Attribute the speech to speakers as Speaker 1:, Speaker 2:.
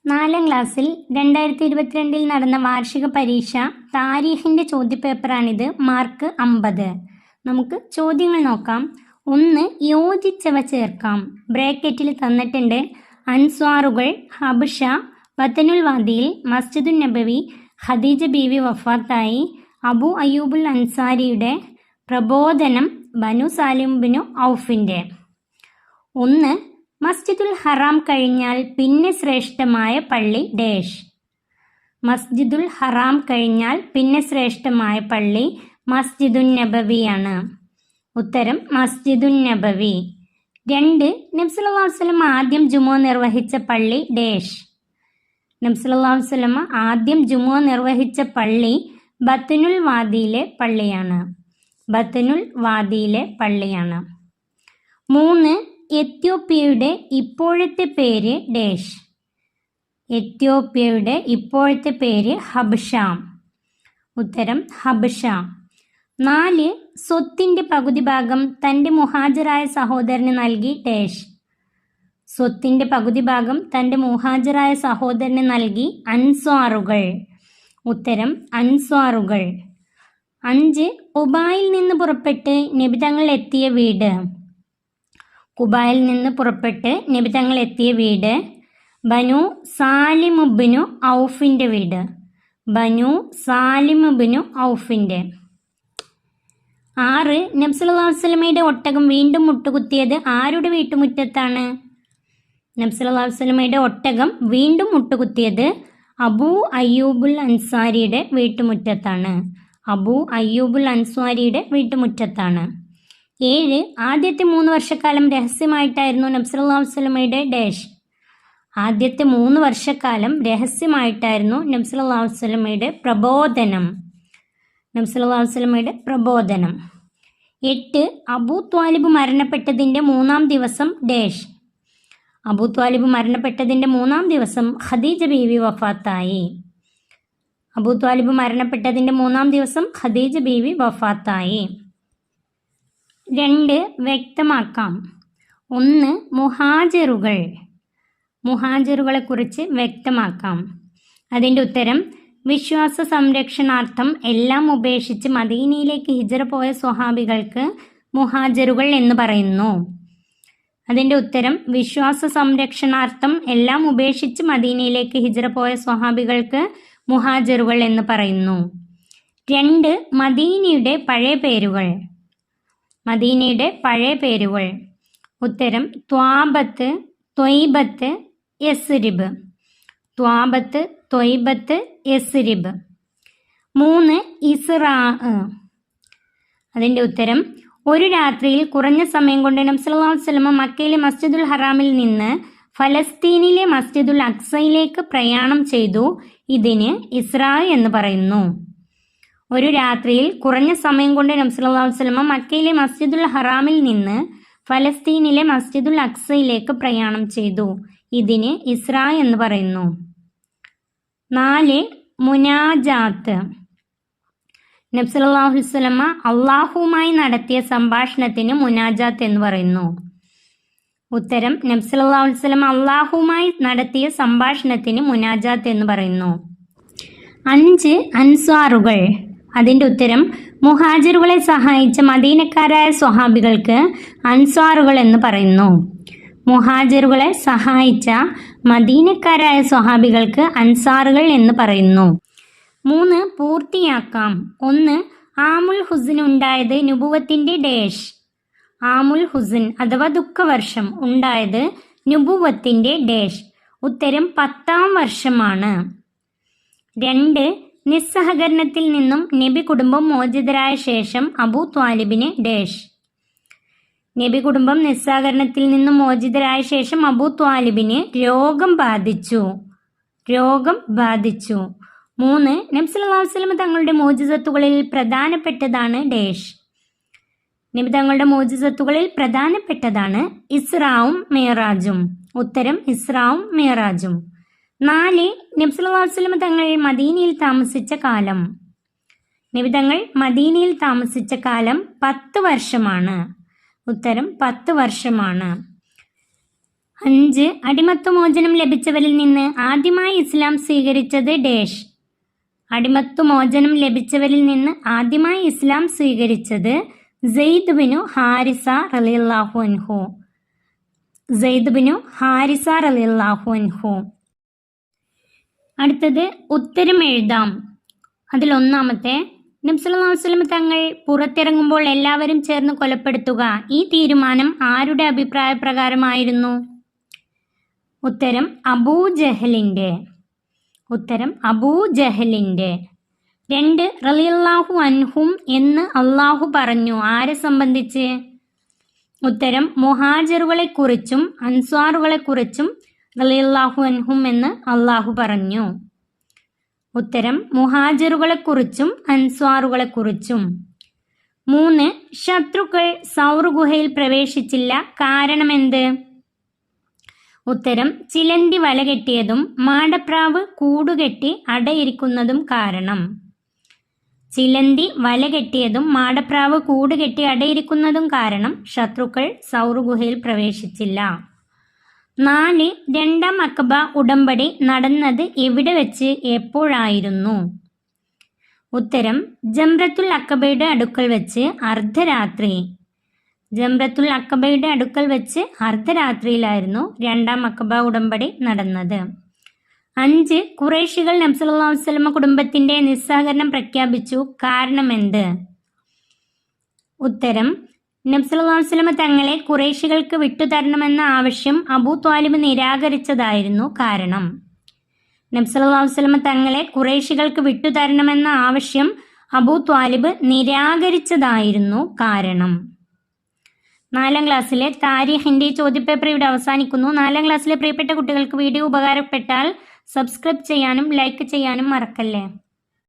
Speaker 1: 4ാം ക്ലാസ്സിൽ 2022 നടന്ന വാർഷിക പരീക്ഷ താരീഖിൻ്റെ ചോദ്യപേപ്പറാണിത്. മാർക്ക് 50. നമുക്ക് ചോദ്യങ്ങൾ നോക്കാം. 1. യോജിച്ചവ ചേർക്കാം. ബ്രാക്കറ്റിൽ തന്നിട്ടുണ്ട്. അൻസ്വാറുകൾ, ഹബഷ, വതനുൽ വാദിയിൽ, മസ്ജിദുൻ നബവി, ഖദീജ ബീവി വഫാത്തായി, അബു അയ്യൂബുൽ അൻസാരിയുടെ പ്രബോധനം, ബനു സാലിം ബിനു ഔഫിൻ്റെ. 1. മസ്ജിദുൽ ഹറാം കഴിഞ്ഞാൽ പിന്നെ ശ്രേഷ്ഠമായ പള്ളി ഡേഷ്. മസ്ജിദുൽ ഹറാം കഴിഞ്ഞാൽ പിന്നെ ശ്രേഷ്ഠമായ പള്ളി മസ്ജിദുൻ നബവിയാണ്. ഉത്തരം മസ്ജിദുൻ നബവി. 2. നബി സല്ലല്ലാഹു അലൈഹി വസല്ലം ആദ്യം ജുമുഅ നിർവഹിച്ച പള്ളി ഡേഷ്. നബി സല്ലല്ലാഹു അലൈഹി വസല്ലം ആദ്യം ജുമുഅ നിർവഹിച്ച പള്ളി ബത്നുൽ വാദിയിലെ പള്ളിയാണ്. ബത്നുൽ വാദിയിലെ പള്ളിയാണ്. 3. എത്യോപ്യയുടെ ഇപ്പോഴത്തെ പേര് ഡേഷ്. എത്യോപ്യയുടെ ഇപ്പോഴത്തെ പേര് ഹബഷ. ഉത്തരം ഹബഷ. 4. സ്വത്തിൻ്റെ പകുതി ഭാഗം തൻ്റെ മുഹാജിറായ സഹോദരന് നൽകി ഡേഷ്. സ്വത്തിൻ്റെ പകുതി ഭാഗം തൻ്റെ മുഹാജിറായ സഹോദരന് നൽകി അൻസ്വാറുകൾ. ഉത്തരം അൻസ്വാറുകൾ. 5. ഖുബായിൽ നിന്ന് പുറപ്പെട്ട് നബി തങ്ങൾ എത്തിയ വീട്. ഖുബായിൽ നിന്ന് പുറപ്പെട്ട് നബി തങ്ങൾ എത്തിയ വീട് ബനു സാലിമുബ്നു ഔഫിൻ്റെ വീട്. ബനു സാലിമുബ്നു ഔഫിൻ്റെ. 6. നബി സല്ലല്ലാഹു അലൈഹി വസല്ലമയുടെ ഒട്ടകം വീണ്ടും മുട്ടുകുത്തിയത് ആരുടെ വീട്ടുമുറ്റത്താണ്? നബി സല്ലല്ലാഹു അലൈഹി വസല്ലമയുടെ ഒട്ടകം വീണ്ടും മുട്ടുകുത്തിയത് അബൂ അയ്യൂബുൽ അൻസാരിയുടെ വീട്ടുമുറ്റത്താണ്. അബൂ അയ്യൂബുൽ അൻസാരിയുടെ വീട്ടുമുറ്റത്താണ്. 7. ആദ്യത്തെ 3 വർഷക്കാലം രഹസ്യമായിട്ടായിരുന്നു നബി സല്ലല്ലാഹു അലൈഹി വസല്ലമയുടെ ഡാഷ്. ആദ്യത്തെ 3 വർഷക്കാലം രഹസ്യമായിട്ടായിരുന്നു നബി സല്ലല്ലാഹു അലൈഹി വസല്ലമയുടെ പ്രബോധനം. നബി സല്ലല്ലാഹു അലൈഹി വസല്ലമയുടെ പ്രബോധനം. 8. അബൂ ത്വാലിബ് മരണപ്പെട്ടതിൻ്റെ 3-ാം ദിവസം ഡാഷ്. അബൂ ത്വാലിബ് മരണപ്പെട്ടതിൻ്റെ 3-ാം ദിവസം ഖദീജ ബീവി വഫാത്തായി. അബൂ ത്വാലിബ് മരണപ്പെട്ടതിൻ്റെ 3-ാം ദിവസം ഖദീജ ബീവി വഫാത്തായി. 2. വ്യക്തമാക്കാം. 1. മുഹാജിറുകൾ. മുഹാജിറുകളെ കുറിച്ച് വ്യക്തമാക്കാം. അതിൻ്റെ ഉത്തരം വിശ്വാസ സംരക്ഷണാർത്ഥം എല്ലാം ഉപേക്ഷിച്ച് മദീനയിലേക്ക് ഹിജ്റ പോയ സ്വഹാബികൾക്ക് മുഹാജിറുകൾ എന്ന് പറയുന്നു. അതിൻ്റെ ഉത്തരം വിശ്വാസ സംരക്ഷണാർത്ഥം എല്ലാം ഉപേക്ഷിച്ച് മദീനയിലേക്ക് ഹിജ്റ പോയ സ്വഹാബികൾക്ക് മുഹാജിറുകൾ എന്ന് പറയുന്നു. 2. മദീനയുടെ പഴയ പേരുകൾ. മദീനയുടെ പഴയ പേരുകൾ. ഉത്തരം ത്വാബത്ത്, ത്വയ്ബത്ത്, യസ്രിബ്. ത്വാബത്ത്, ത്വയ്ബത്ത്, യസ്രിബ്. 3. ഇസ്റാ. അതിൻ്റെ ഉത്തരം ഒരു രാത്രിയിൽ കുറഞ്ഞ സമയം കൊണ്ട് നബി സല്ലല്ലാഹു അലൈഹി വസല്ലം മക്കയിലെ മസ്ജിദുൽ ഹറാമിൽ നിന്ന് ഫലസ്തീനിലെ മസ്ജിദുൽ അക്സയിലേക്ക് പ്രയാണം ചെയ്തു. ഇതിന് ഇസ്രാ എന്ന് പറയുന്നു. ഒരു രാത്രിയിൽ കുറഞ്ഞ സമയം കൊണ്ട് നബി സല്ലല്ലാഹു അലൈഹി വസല്ലം മക്കയിലെ മസ്ജിദുൽ ഹറാമിൽ നിന്ന് ഫലസ്തീനിലെ മസ്ജിദുൽ അക്സയിലേക്ക് പ്രയാണം ചെയ്തു. ഇതിന് ഇസ്രാ എന്ന് പറയുന്നു. 4. മുനാജാത്ത്. നബി സല്ലല്ലാഹു അലൈഹി വസല്ലം അള്ളാഹുവുമായി നടത്തിയ സംഭാഷണത്തിന് മുനാജാത്ത് എന്ന് പറയുന്നു. ഉത്തരം നബി സല്ലല്ലാഹു അലൈഹി വസല്ലം അള്ളാഹുവുമായി നടത്തിയ സംഭാഷണത്തിന് മുനാജാത്ത് എന്ന് പറയുന്നു. 5. അൻസ്വാറുകൾ. അതിൻ്റെ ഉത്തരം മുഹാജിറുകളെ സഹായിച്ച മദീനക്കാരായ സ്വഹാബികൾക്ക് അൻസ്വാറുകൾ എന്ന് പറയുന്നു. മുഹാജിറുകളെ സഹായിച്ച മദീനക്കാരായ സ്വഹാബികൾക്ക് അൻസാറുകൾ എന്ന് പറയുന്നു. 3. പൂർത്തിയാക്കാം. 1. ആമുൽ ഹുസ്ൻ ഉണ്ടായത് നുബുവത്തിൻ്റെ ഡേഷ്. ആമുൽ ഹുസ്ൻ അഥവാ ദുഃഖവർഷം ഉണ്ടായത് നുബുവത്തിൻ്റെ ഡേഷ്. ഉത്തരം 10-ാം വർഷമാണ്. 2. നിസ്സഹകരണത്തിൽ നിന്നും നബി കുടുംബം മോചിതരായ ശേഷം അബൂ ത്വാലിബിന് ഡേഷ്. നബി കുടുംബം നിസ്സഹകരണത്തിൽ നിന്നും മോചിതരായ ശേഷം അബൂ ത്വാലിബിന് രോഗം ബാധിച്ചു. 3. നബി സല്ലല്ലാഹു അലൈഹി വസല്ലം തങ്ങളുടെ മോചിസത്തുകളിൽ പ്രധാനപ്പെട്ടതാണ് ഡേഷ്. നബി തങ്ങളുടെ മോചിസത്തുകളിൽ പ്രധാനപ്പെട്ടതാണ് ഇസ്രാവും മിഅ്റാജും. ഉത്തരം ഇസ്രാവും മിഅ്റാജും. 4. നബി സല്ലല്ലാഹു അലൈഹി വസല്ലം തങ്ങൾ മദീനയിൽ താമസിച്ച കാലം. നബി തങ്ങൾ മദീനയിൽ താമസിച്ച കാലം 10 വർഷമാണ്. ഉത്തരം 10 വർഷമാണ്. 5. അടിമത്വമോചനം ലഭിച്ചവരിൽ നിന്ന് ആദ്യമായി ഇസ്ലാം സ്വീകരിച്ചത് ഡേഷ്. അടിമത്വമോചനം ലഭിച്ചവരിൽ നിന്ന് ആദ്യമായി ഇസ്ലാം സ്വീകരിച്ചത് സെയ്ദ് ബിനു ഹാരിസ റളിയല്ലാഹു അൻഹു. സെയ്ദ് ബിനു ഹാരിസ റളിയല്ലാഹു അൻഹു. അടുത്തത് ഉത്തരം എഴുതാം. അതിൽ ഒന്നാമത്തെ, നബി സല്ലല്ലാഹു അലൈഹി വസല്ലം തങ്ങൾ പുറത്തിറങ്ങുമ്പോൾ എല്ലാവരും ചേർന്ന് കൊലപ്പെടുത്തുക, ഈ തീരുമാനം ആരുടെ അഭിപ്രായ പ്രകാരമായിരുന്നു? ഉത്തരം അബൂജഹലിൻ്റെ. ഉത്തരം അബൂജഹലിൻ്റെ. 2. റളിയല്ലാഹു അൻഹും എന്ന് അള്ളാഹു പറഞ്ഞു, ആരെ സംബന്ധിച്ച്? ഉത്തരം മുഹാജിറുകളെക്കുറിച്ചും അൻസ്വാറുകളെക്കുറിച്ചും റളിയല്ലാഹു അൻഹും എന്ന് അള്ളാഹു പറഞ്ഞു. ഉത്തരം മുഹാജിറുകളെക്കുറിച്ചും അൻസ്വാറുകളെക്കുറിച്ചും. 3. ശത്രുക്കൾ സൗർ ഗുഹയിൽ പ്രവേശിച്ചില്ല, കാരണമെന്ത്? ഉത്തരം ചിലന്തി വല കെട്ടിയതും മാടപ്രാവ് കൂടുകെട്ടി അടയിരിക്കുന്നതും കാരണം. ചിലന്തി വല കെട്ടിയതും മാടപ്രാവ് കൂടുകെട്ടി അടയിരിക്കുന്നതും കാരണം ശത്രുക്കൾ സൗർ ഗുഹയിൽ പ്രവേശിച്ചില്ല. 4. രണ്ടാം അഖബ ഉടമ്പടി നടന്നത് എവിടെ വെച്ച്, എപ്പോഴായിരുന്നു? ഉത്തരം ജംറത്തുൽ അഖബയുടെ അടുക്കൽ വെച്ച് അർദ്ധരാത്രി. ജംറത്തുൽ അഖബയുടെ അടുക്കൽ വെച്ച് അർദ്ധരാത്രിയിലായിരുന്നു രണ്ടാം അഖബ ഉടമ്പടി നടന്നത്. 5. ഖുറൈശികൾ നബി സല്ലല്ലാഹു അലൈഹി വസല്ലം കുടുംബത്തിന്റെ നിസ്സഹകരണം പ്രഖ്യാപിച്ചു, കാരണമെന്ത്? ഉത്തരം നബി സല്ലല്ലാഹു അലൈഹി വസല്ലം തങ്ങളെ ഖുറൈശികൾക്ക് വിട്ടുതരണമെന്ന ആവശ്യം അബൂ ത്വാലിബ് നിരാകരിച്ചതായിരുന്നു കാരണം. നബി സല്ലല്ലാഹു അലൈഹി വസല്ലം തങ്ങളെ ഖുറൈശികൾക്ക് വിട്ടുതരണമെന്ന ആവശ്യം അബൂ ത്വാലിബ് നിരാകരിച്ചതായിരുന്നു കാരണം. 4ാം ക്ലാസ്സിലെ താരീഖിൻ്റെ ചോദ്യപേപ്പർ ഇവിടെ അവസാനിക്കുന്നു. 4ാം ക്ലാസ്സിലെ പ്രിയപ്പെട്ട കുട്ടികൾക്ക് വീഡിയോ ഉപകാരപ്പെട്ടാൽ സബ്സ്ക്രൈബ് ചെയ്യാനും ലൈക്ക് ചെയ്യാനും മറക്കല്ലേ.